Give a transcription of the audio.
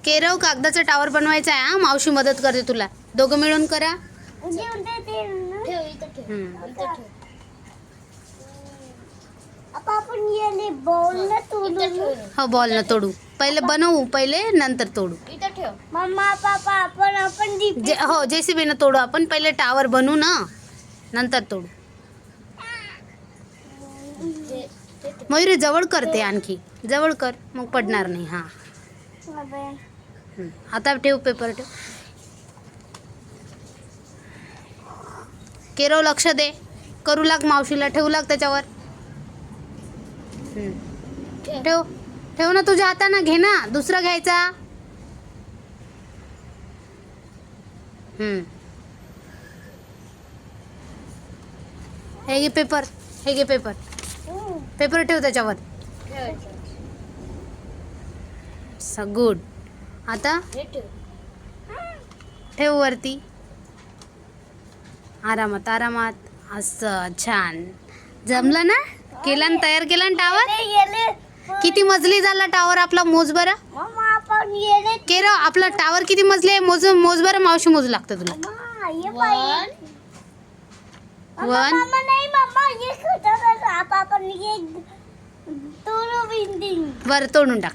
केरव कागदाचा टावर बनवायचा आहे. हा, मावशी मदत करते तुला. दोघं मिळून करा. हो, बॉल न तोडू. पहिले बनवू, पहिले नंतर तोडू. मम्मा पापा आपण हो, JCB न तोडू आपण. पहिले टावर बनवू ना, नंतर तोडू. मयुरी जवळ करते, आणखी जवळ कर, मग पडणार नाही. हा, आता ठेव, पेपर ठेव. केरव लक्ष दे. करू लाग मावशीला. ठेवू लाग त्याच्यावर. ठेव ठेव ना, तुझ्या हातानं घे ना. दुसरा घ्यायचा. हे घे पेपर. हे घे पेपर. पेपर ठेव त्याच्यावर. गुड. आता ठेव वरती. आरामात आरामात. असं छान जमलं ना. केला ना, तयार केला ना टावर. किती मजली झाला टावर आपला? मोज बरं. केरव, आपला टावर किती मजली आहे? मोज बरं. मावशी मोजू लागतं तुला. 1 बरं, तोडून टाक.